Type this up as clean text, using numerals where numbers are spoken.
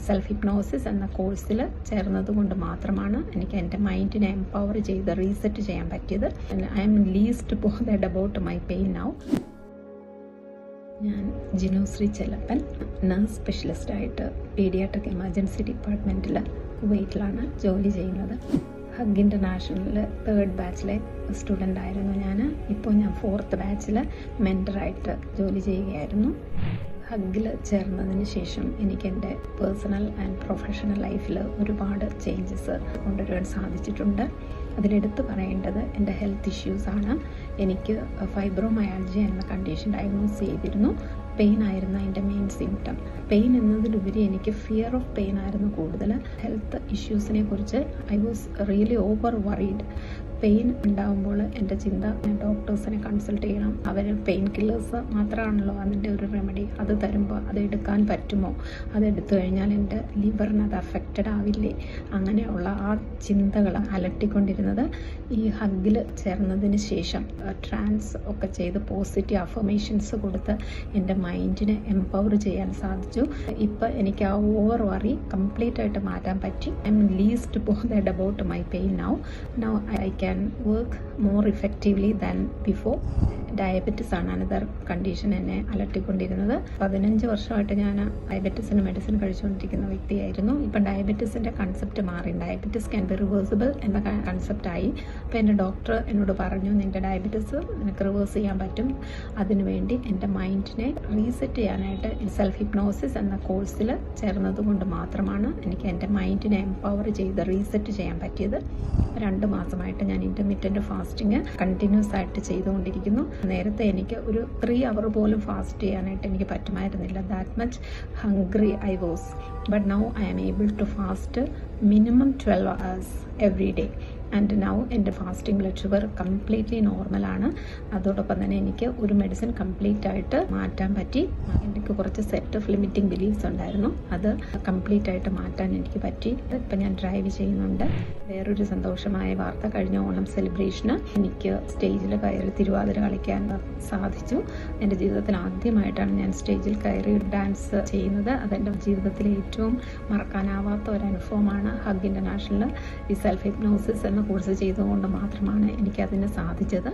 Self hypnosis എന്ന കോഴ്സിൽ ചേർന്നതുകൊണ്ട് മാത്രമാണ് എനിക്ക് എൻ്റെ മൈൻഡിനെ എംപവർ ചെയ്ത് റീസെറ്റ് ചെയ്യാൻ പറ്റിയത്. I M least bothered about my pain now. ഞാൻ ജിനുശ്രീ ചെല്ലപ്പൻ, നഴ്സ് സ്പെഷ്യലിസ്റ്റായിട്ട് പീഡിയാട്രിക് എമർജൻസി ഡിപ്പാർട്ട്മെൻറ്റിൽ കുവൈറ്റിലാണ് ജോലി ചെയ്യുന്നത്. ഹഗ് ഇൻ്റർനാഷണലിൽ 3rd ബാച്ചിലെ സ്റ്റുഡൻ്റ് ആയിരുന്നു ഞാൻ. ഇപ്പോൾ ഞാൻ 4th ബാച്ചിൽ മെൻറ്ററായിട്ട് ജോലി ചെയ്യുകയായിരുന്നു. ഹഗ്ഗിൽ ചേർന്നതിന് ശേഷം എനിക്ക് എൻ്റെ പേഴ്സണൽ ആൻഡ് പ്രൊഫഷണൽ ലൈഫിൽ ഒരുപാട് ചേഞ്ചസ് കൊണ്ടുവരാൻ സാധിച്ചിട്ടുണ്ട്. അതിലെടുത്ത് പറയേണ്ടത് എൻ്റെ ഹെൽത്ത് ഇഷ്യൂസാണ്. എനിക്ക് ഫൈബ്രോമയാൾജിയ എന്ന കണ്ടീഷൻ ഡയഗ്നോസ് ചെയ്തിരുന്നു. പെയിൻ ആയിരുന്നു എൻ്റെ മെയിൻ സിംറ്റം. പെയിൻ എന്നതിലുപരി എനിക്ക് ഫിയർ ഓഫ് പെയിൻ ആയിരുന്നു കൂടുതൽ. ഹെൽത്ത് ഇഷ്യൂസിനെ കുറിച്ച് I was really over worried. Pain ഉണ്ടാകുമ്പോൾ എൻ്റെ ചിന്ത ഡോക്ടേഴ്സിനെ കൺസൾട്ട് ചെയ്യണം. അവർ പെയിൻ കില്ലേഴ്സ് മാത്രമാണല്ലോ അതിൻ്റെ ഒരു റെമഡി. അത് തരുമ്പോൾ അത് എടുക്കാൻ പറ്റുമോ, അതെടുത്തു കഴിഞ്ഞാൽ എൻ്റെ ലിവറിന് അത് അഫക്റ്റഡ് ആവില്ലേ, അങ്ങനെയുള്ള ആ ചിന്തകൾ അലട്ടിക്കൊണ്ടിരുന്നത്. ഈ ഹഗ്ഗിൽ ചേർന്നതിന് ശേഷം ട്രാൻസ് ഒക്കെ ചെയ്ത് പോസിറ്റീവ് അഫർമേഷൻസ് കൊടുത്ത് എൻ്റെ മൈൻഡിനെ എംപവർ ചെയ്യാൻ സാധിച്ചു. ഇപ്പം എനിക്ക് ആ ഓവർ വറി കംപ്ലീറ്റ് ആയിട്ട് മാറ്റാൻ പറ്റി. I M least bothered about my pain now I can work more effectively than before. Diabetes ആണ് അനദർ കണ്ടീഷൻ എന്നെ അലട്ടിക്കൊണ്ടിരുന്നത്. 15 വർഷമായിട്ട് ഞാൻ ഡയബറ്റിസിന് മെഡിസിൻ കഴിച്ചുകൊണ്ടിരിക്കുന്ന വ്യക്തിയായിരുന്നു. ഇപ്പം ഡയബറ്റിസിൻ്റെ കൺസെപ്റ്റ് മാറി. ഡയബറ്റിസ് ക്യാൻ ബി റിവേഴ്സിബിൾ എന്ന കൺസെപ്റ്റായി. അപ്പോൾ എൻ്റെ ഡോക്ടർ എന്നോട് പറഞ്ഞു, നിൻ്റെ ഡയബറ്റിസ് നിനക്ക് റിവേഴ്സ് ചെയ്യാൻ പറ്റും. അതിനുവേണ്ടി എൻ്റെ മൈൻഡിനെ റീസെറ്റ് ചെയ്യാനായിട്ട് സെൽഫ് ഹിപ്നോസിസ് എന്ന കോഴ്സിൽ ചേർന്നതുകൊണ്ട് മാത്രമാണ് എനിക്ക് എൻ്റെ മൈൻഡിനെ എംപവർ ചെയ്ത് റീസെറ്റ് ചെയ്യാൻ പറ്റിയത്. 2 മാസമായിട്ട് ഞാൻ ഇൻ്റർമിറ്റൻറ്റ് ഫാസ്റ്റിംഗ് കണ്ടിന്യൂസ് ആയിട്ട് ചെയ്തുകൊണ്ടിരിക്കുന്നു. നേരത്തെ എനിക്ക് ഒരു 3 hour പോലും ഫാസ്റ്റ് ചെയ്യാനായിട്ട് എനിക്ക് പറ്റുമായിരുന്നില്ല. That much hungry I was. But now I am able to fast minimum 12 hours every day. And now എൻ്റെ ഫാസ്റ്റിംഗ് ബ്ലഡ് ഷുഗർ കംപ്ലീറ്റ്ലി നോർമലാണ്. അതോടൊപ്പം തന്നെ എനിക്ക് ഒരു മെഡിസിൻ കംപ്ലീറ്റ് ആയിട്ട് മാറ്റാൻ പറ്റി. എനിക്ക് കുറച്ച് സെറ്റ് ഓഫ് ലിമിറ്റിംഗ് ബിലീഫ്സ് ഉണ്ടായിരുന്നു, അത് കംപ്ലീറ്റ് ആയിട്ട് മാറ്റാൻ എനിക്ക് പറ്റി. ഇപ്പം ഞാൻ ഡ്രൈവ് ചെയ്യുന്നുണ്ട്. വേറൊരു സന്തോഷമായ വാർത്ത, കഴിഞ്ഞ ഓണം സെലിബ്രേഷന് എനിക്ക് സ്റ്റേജിൽ കയറി തിരുവാതിര കളിക്കാൻ സാധിച്ചു. എൻ്റെ ജീവിതത്തിൽ ആദ്യമായിട്ടാണ് ഞാൻ സ്റ്റേജിൽ കയറി ഡാൻസ് ചെയ്യുന്നത്. അതെൻ്റെ ജീവിതത്തിലെ ഏറ്റവും മറക്കാനാവാത്ത ഒരു അനുഭവമാണ്. ഹഗ് ഇൻ്റർനാഷണൽ ഈ സെൽഫ് ഹിപ്നോസിസ് എന്ന കോഴ്സ് ചെയ്തുകൊണ്ട് മാത്രമാണ് എനിക്കതിന് സാധിച്ചത്.